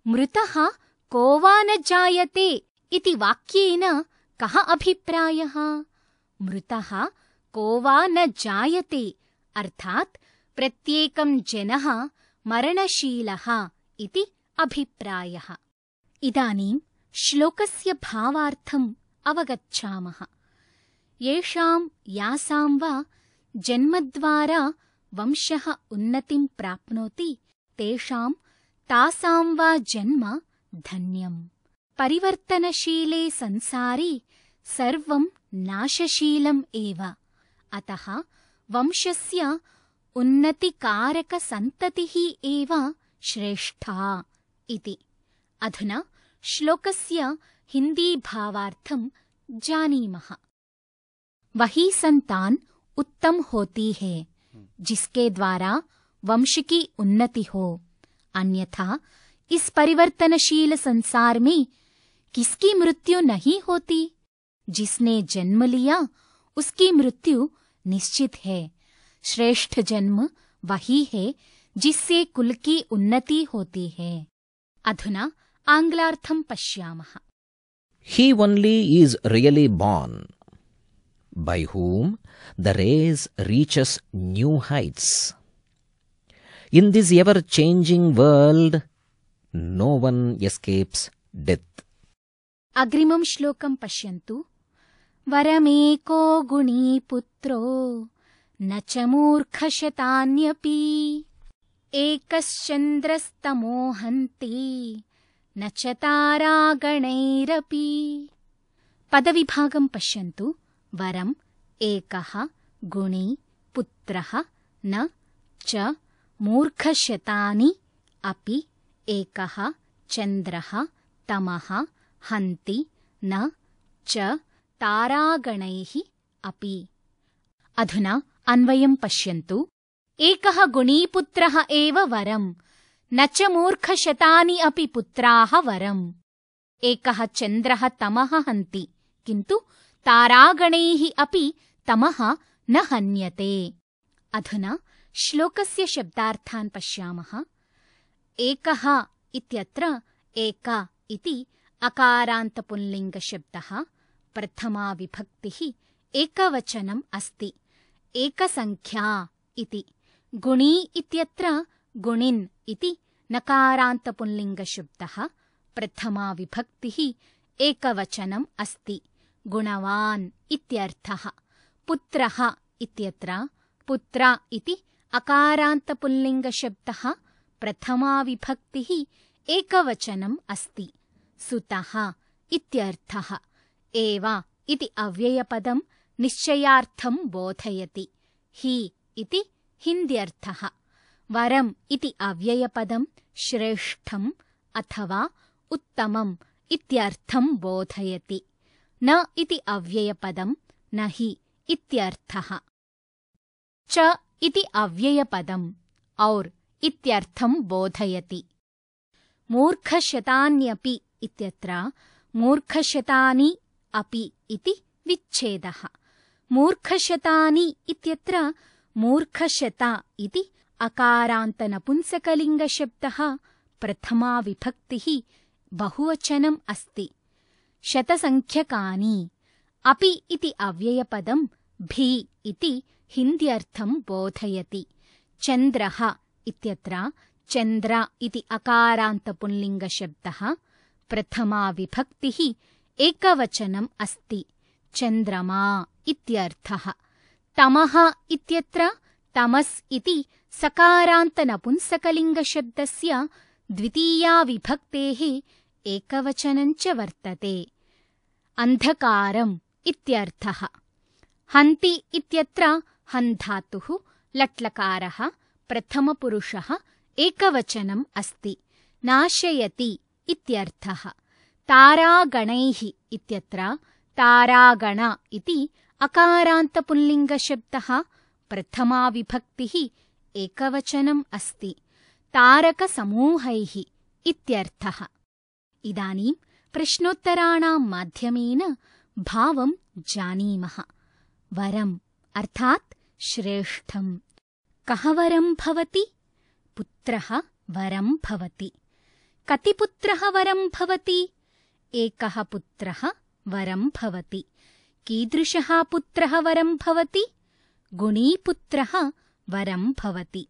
मृतः को वा न जायते इति वाक्येन कः अभिप्रायः? मृतः को वा न जायते अर्थात् प्रत्येकं जनः मरणशीलः इति अभिप्रायः। इदानीं श्लोकस्य भावार्थम् अवगच्छामः। येषां यासां वा जन्मद्वारा वंशः उन्नतिं प्राप्नोति तेषां तासां वा जन्म धन्यम्। परिवर्तनशीले संसारे सर्वं नाशशीलम् एव। अतः वंशस्य उन्नतिकारकसन्ततिः एव श्रेष्ठा इति। अधुना श्लोकस्य हिन्दीभावार्थं जानीमः। वही संतान उत्तम होती है जिसके द्वारा वंश की उन्नति हो, अन्यथा इस परिवर्तनशील संसार में किसकी मृत्यु नहीं होती? जिसने जन्म लिया उसकी मृत्यु निश्चित है। श्रेष्ठ जन्म वही है जिससे कुल की उन्नति होती है। अधुना आंग्लार्थं पश्यामः। He only is really born, by whom the race reaches new heights. In this ever-changing world, no one escapes death. अग्रिमं श्लोकं पश्यन्तु। वरमेको गुणी पुत्रो न च मूर्खशतान्यपि एकश्चन्द्रस्तमोहन्ति न च तारागणैरपि। पदविभागं पश्यन्तु। वरम् एकः गुणी पुत्रः न च मूर्खशतानि अपि एकः चन्द्रः तमः हन्ति न च तारागणैः अपि। अधुना अन्वयं पश्यन्तु। एकः गुणीपुत्रः एव वरम् न च मूर्खशतानि अपि पुत्राः वरम्। एकः चन्द्रः तमः हन्ति किन्तु तारागणैः अपि तमः न हन्यते। अधुना श्लोकस्य शब्दार्थान् पश्यामः। एकः इत्यत्र एक इति अकारान्तपुल्लिङ्गशब्दः। प्रथमा विभक्तिः एकवचनम् अस्ति। एकसङ्ख्या इति। गुणी इत्यत्र गुणिन् इति नकारान्तपुल्लिङ्गशब्दः। प्रथमा विभक्तिः एकवचनम् अस्ति। गुणवान् इत्यर्थः। पुत्रः इत्यत्र पुत्र इति अकारान्तपुल्लिङ्गशब्दः। प्रथमा विभक्तिः एकवचनम् अस्ति। सुतः इत्यर्थः। एव इति अव्ययपदं निश्चयार्थं बोधयति। हि इति हिन्द्यर्थः। वरम् इति अव्ययपदं श्रेष्ठम् अथवा उत्तमम् इत्यर्थं बोधयति। न इति अव्ययपदं न हि इत्यर्थः। च इति अव्ययपदम् और इत्यर्थं बोधयति। मूर्खशतान्यपि इत्यत्र मूर्खशतानि अपि इति विच्छेदः। मूर्खशतानि इत्यत्र मूर्खशता इति अकारान्तनपुंसकलिङ्गशब्दः। प्रथमा विभक्तिः बहुवचनम् अस्ति। शतसङ्ख्यकानि। अपि इति अव्ययपदं भी इति हिन्द्यर्थं बोधयति। चन्द्रः इत्यत्र चन्द्र इति अकारान्तपुल्लिङ्गशब्दः। प्रथमा विभक्तिः एकवचनम् अस्ति। चन्द्रमा इत्यर्थः। तमः इत्यत्र तमस् इति सकारान्तनपुंसकलिङ्गशब्दस्य द्वितीया विभक्तेः एकवचनञ्च वर्तते। अन्धकारम् इत्यर्थः। हन्ति इत्यत्र हन् धातुः लट्लकारः प्रथमपुरुषः एकवचनम् अस्ति। नाशयति इत्यर्थः। तारागणैः इत्यत्र तारागण इति अकारान्तपुल्लिङ्गशब्दः प्रथमा विभक्तिः एकवचनम् अस्ति। तारकसमूहैः इत्यर्थः। इदानीं प्रश्नोत्तराणां माध्यमेन भावं जानीमः। वरम् अर्थात् श्रेष्ठम्। कः वरं भवति? पुत्रः वरं भवति। कति पुत्रः वरं भवति? एकः पुत्रः वरं भवति। कीदृशः पुत्रः वरं भवति? गुणीपुत्रः वरं भवति।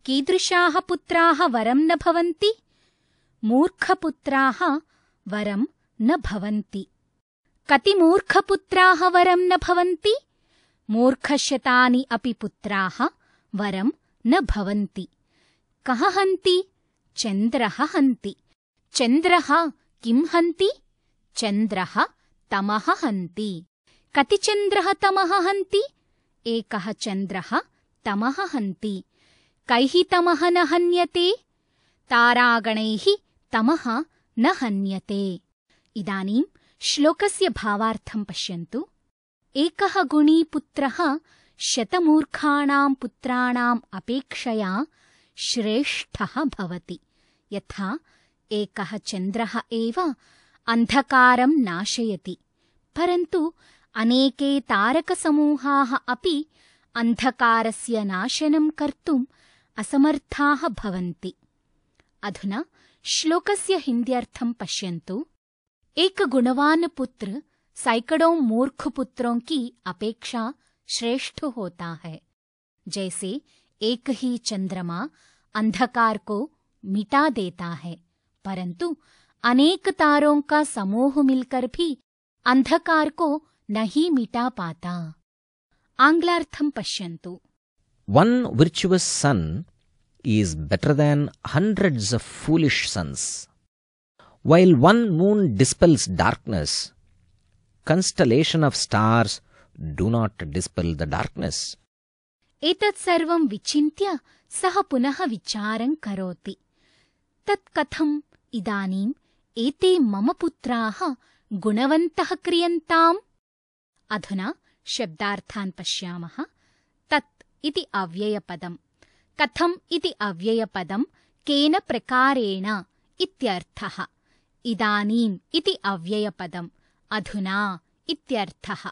कीदृशाः पुत्राः वरं न भवन्ति? मूर्खपुत्राः वरं न भवन्ति। कति मूर्खपुत्राः वरं न भवन्ति? मूर्खशतानि अपि पुत्राः वरं न भवन्ति। कः हन्ति? चन्द्रः हन्ति। चन्द्रः किं हन्ति? चन्द्रः तमः हन्ति। कति चन्द्रः तमः हन्ति? एकः चन्द्रः तमः हन्ति। कैः तमः न हन्यते? तारागणैः तमः न हन्यते। इदानीं श्लोकस्य भावार्थं पश्यन्तु। एकः गुणी पुत्रः शतमूर्खाणां पुत्राणाम् अपेक्षया श्रेष्ठः भवति। यथा एकः चन्द्रः एव अन्धकारं नाशयति, परन्तु अनेके तारकसमूहाः अपि अन्धकारस्य नाशनं कर्तुम् असमर्थाः भवन्ति। अधुना श्लोकस्य हिन्द्यर्थं पश्यन्तु। एक गुणवान पुत्र सैकड़ों मूर्ख पुत्रों की अपेक्षा श्रेष्ठ होता है। जैसे एक ही चंद्रमा अंधकार को मिटा देता है, परंतु अनेक तारों का समूह मिलकर भी अंधकार को नहीं मिटा पाता। आंग्लार्थं पश्यन्तु। One virtuous son is better than hundreds of foolish sons. While one moon dispels darkness, constellation of stars do not dispel the darkness. एतत् सर्वं विचिन्त्य सः पुनः विचारं करोति। तत् कथम् इदानीम् एते मम पुत्राः गुणवन्तः क्रियन्ताम्? अधुना शब्दार्थान् पश्यामः। तत् इति अव्ययपदम्, कथम् इति अव्ययपदम्, केन प्रकारेण इत्यर्थः। इदानीम् इति अव्ययपदम्, अधुना इत्यर्थः।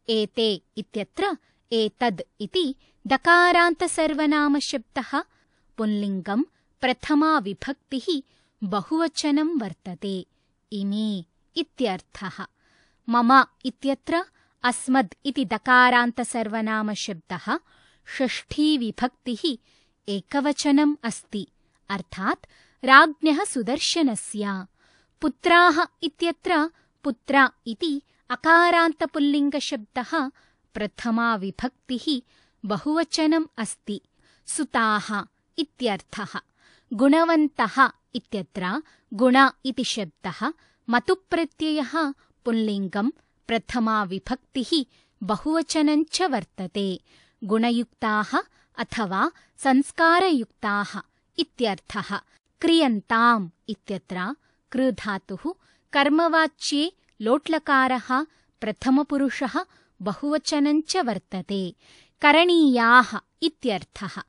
एते इत्यत्र एतद् इति दकारान्तसर्वनामशब्दः पुंलिङ्गं प्रथमा विभक्तिः बहुवचनं वर्तते। इमे इत्यर्थः। मम इत्यत्र अस्मद् इति दकारान्तसर्वनामशब्दः षष्ठी विभक्तिः एकवचनम् अस्ति, अर्थात् राज्ञः सुदर्शनस्य। पुत्राः इत्यत्र पुत्र इति अकारान्तपुल्लिङ्गशब्दः प्रथमा विभक्तिः बहुवचनम् अस्ति, सुताः इत्यर्थः। गुणवन्तः इत्यत्र गुण इति शब्दः मतुप्रत्ययः पुल्लिङ्गं प्रथमा विभक्तिः बहुवचनञ्च वर्तते। गुणयुक्ताः अथवा संस्कारयुक्ताः इत्यर्थः। क्रियन्ताम् इत्यत्र कृधातुः कर्मवाच्ये लोट्लकारः प्रथमपुरुषः बहुवचनञ्च वर्तते। करणीयाः इत्यर्थः।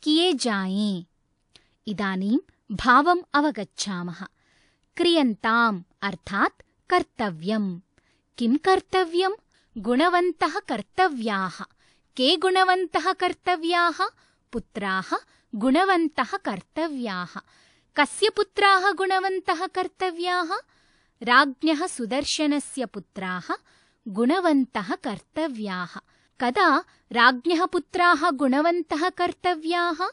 किये जायें। इदानीं भावम् अवगच्छामः। क्रियन्ताम् अर्थात् कर्तव्यम्। किं कर्तव्यम्? गुणवन्तः कर्तव्याः। के गुणवन्तः कर्तव्याः? पुत्राः गुणवन्तः कर्तव्याः। कस्य पुत्राः गुणवन्तः कर्तव्याः? राज्ञः सुदर्शनस्य पुत्राः गुणवन्तः कर्तव्याः। कदा राज्ञः पुत्राः गुणवन्तः कर्तव्याः?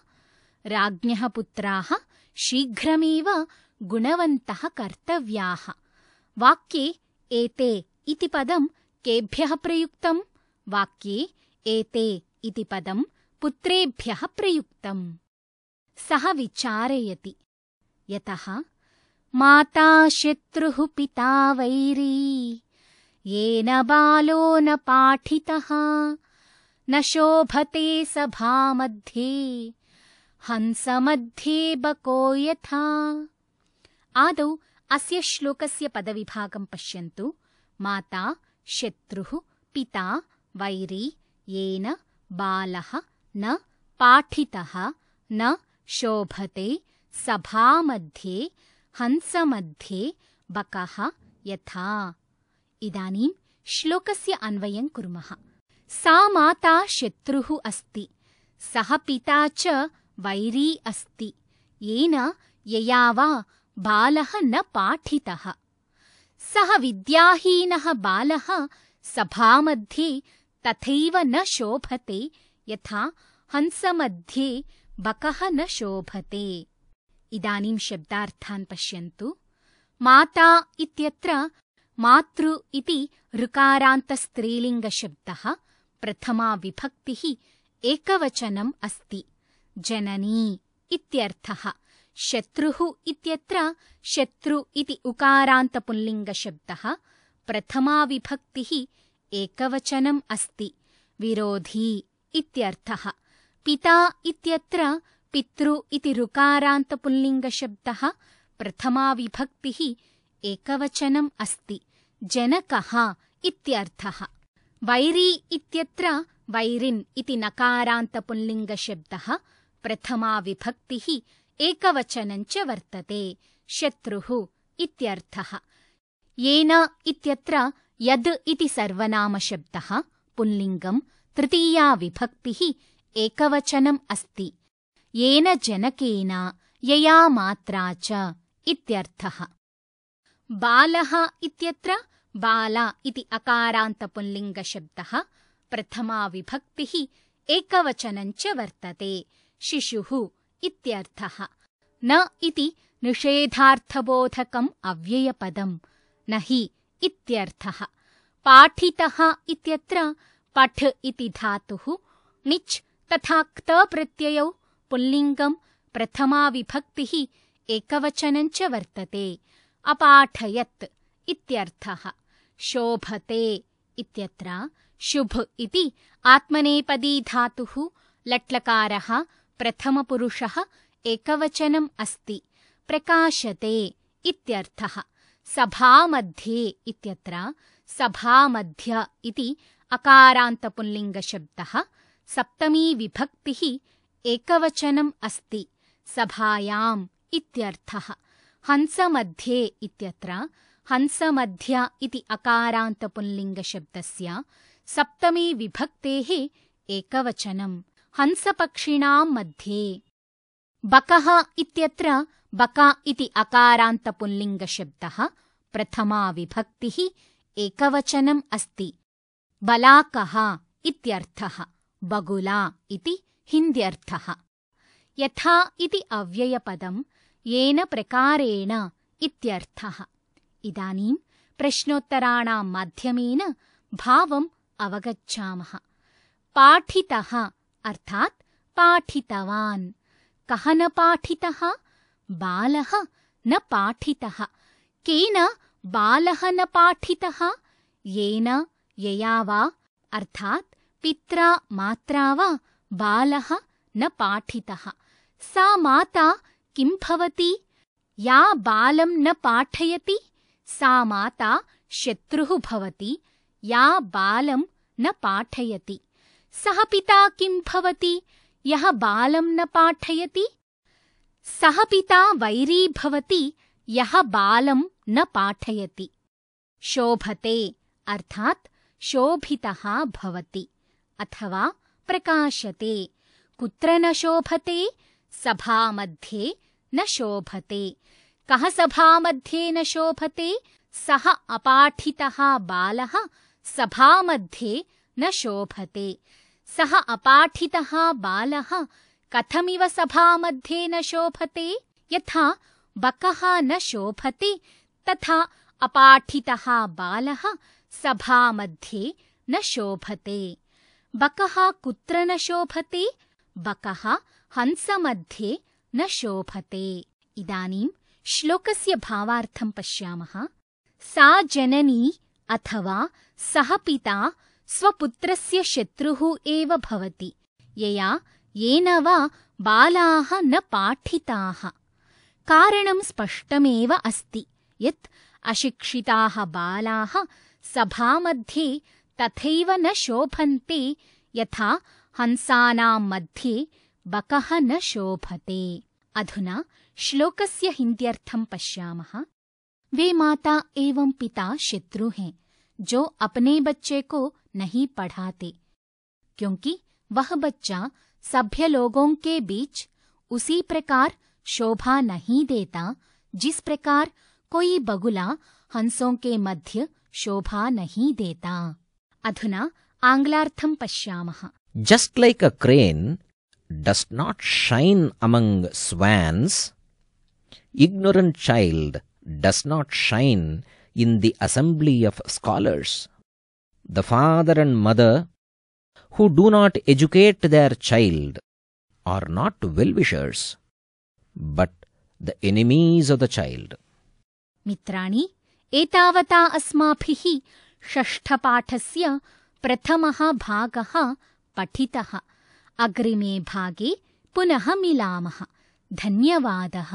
राज्ञः पुत्राः शीघ्रमेव गुणवन्तः कर्तव्याः। वाक्ये एते इति पदं केभ्यः प्रयुक्तम्? वाक्ये एते इति पदं पुत्रेभ्यः प्रयुक्तम्। सः विचारयति, यतः माता शत्रुः पिता वैरी, येन बालो न पाठितः, न शोभते सभामध्ये, हंसमध्ये बको यथा। आदौ अस्य श्लोकस्य पदविभागं पश्यन्तु। माता शत्रुः पिता वैरी, येन बालः न पाठितः, न शोभते सभामध्ये, हंसमध्ये बकः यथा। इदानीं श्लोकस्य अन्वयं कुर्मः। सा माता शत्रुः अस्ति, सः पिता च वैरी अस्ति, येन यया वा बालः न पाठितः। सः विद्याहीनः बालः सभामध्ये तथैव न शोभते, यथा हंसमध्ये बकः न शोभते। इदानीं शब्दार्थान् पश्यन्तु। माता इत्यत्र मातृ इति ऋकारान्तस्त्रीलिङ्गशब्दः, प्रथमा विभक्तिः एकवचनम् अस्ति। जननी इत्यर्थः। शत्रुः इत्यत्र शत्रु इति उकारान्तपुल्लिङ्गशब्दः, प्रथमा विभक्तिः एकवचनम् अस्ति। विरोधी इत्यर्थः। पिता इत्यत्र पितृ इति ऋकारान्तपुल्लिङ्गशब्दः, प्रथमा विभक्तिः एकवचनम् अस्ति। जनकः इत्यर्थः। वैरी इत्यत्र वैरिन् इति नकारान्तपुल्लिङ्गशब्दः, प्रथमा विभक्तिः एकवचनं च वर्तते। शत्रुः इत्यर्थः। येन इत्यत्र यद् इति सर्वनामशब्दः, पुल्लिङ्गं, तृतीया विभक्तिः एकवचनम् अस्ति। येन जनकेन, यया मात्रा च इत्यर्थः। बालः इत्यत्र बाल इति अकारान्तपुल्लिङ्गशब्दः, प्रथमा विभक्तिः एकवचनं च वर्तते। शिशुः इत्यर्थः। न इति निषेधार्थबोधकम् अव्ययपदम्, न हि इत्यर्थः। पाठितः इत्यत्र पठ् इति धातुः, णिच् तथा क्त प्रत्ययौ पुल्लिङ्गं, प्रथमा विभक्तिः एकवचनं च वर्तते। अपाठयत् इत्यर्थः। शोभते इत्यत्र शुभ इति आत्मनेपदी धातुः, लट्लकारः, प्रथमपुरुषः, एकवचनम् अस्ति। प्रकाशते इत्यर्थः। सभामध्ये इत्यत्र सभामध्य इति अकारान्तपुल्लिङ्गशब्दः, सप्तमी विभक्तिः एकवचनम् अस्ति। सभायाम् इत्यर्थः। हंसमध्ये इत्यत्र हंसमध्य इति अकारान्तपुल्लिङ्गशब्दस्य, सप्तमी विभक्तेः एकवचनम्। हंसपक्षिणां मध्ये। बकः इत्यत्र बका इति अकारान्तपुल्लिङ्गशब्दः, प्रथमा विभक्तिः एकवचनम् अस्ति। बलाकः इत्यर्थः। बगुला इति हिन्द्यर्थः। यथा इति अव्ययपदं, येन प्रकारेण इत्यर्थः। इदानीं प्रश्नोत्तराणां माध्यमेन भावम् अवगच्छामः। पाठितः अर्थात् पाठितवान्। कः न पाठितः? बालः न पाठितः। केन बालः न पाठितः? येन, यया वा अर्थात् पित्रा मात्रा वा बालः न पाठितः। सा माता किं भवति? या बालं न पाठयति सा माता शत्रुः भवति, या बालं न पाठयति। सः पिता किं भवति? यः बालं न पाठयति। सः पिता वैरी भवति, यः बालं न पाठयति। शोभते अर्थात् शोभितः भवति अथवा प्रकाशते। कुत्र न शोभते? सभामध्ये न शोभते। कः सभामध्ये न शोभते? सः अपाठितः बालः सभामध्ये न शोभते। सः अपाठितः बालः कथमिव सभामध्ये न शोभते? यथा बकः न शोभते, तथा अपाठितः बालः सभामध्ये न शोभते। बकः कुत्र न शोभते, बकः हंसमध्ये न शोभते। इदानीं श्लोकस्य भावार्थं पश्यामः। सा जननी अथवा सः पिता स्वपुत्रस्य शत्रुः एव भवति येन वा बालाः न पाठिताः। कारणं स्पष्टमेव अस्ति यत् अशिक्षिताः बालाः सभामध्ये तथैव न शोभन्ते यथा हंसानां मध्ये बकः न शोभते। अधुना श्लोकस्य हिन्द्यर्थं पश्यामः। वे माता एवं पिता शत्रु हैं जो अपने बच्चे को नहीं पढ़ाते, क्योंकि वह बच्चा सभ्य लोगों के बीच उसी प्रकार शोभा नहीं देता जिस प्रकार कोई बगुला हंसों के मध्य शोभा नहीं देता। अधुना आंग्लार्थं पश्यामः। Just like a crane does not shine among swans, ignorant child does not shine in the assembly of scholars. The father and mother who do not educate their child are not well-wishers, but the enemies of the child. मित्राणि, एतावता अस्माभिः षष्ठपाठस्य प्रथमः भागः पठितः। अग्रिमे भागे पुनः मिलामः। धन्यवादः।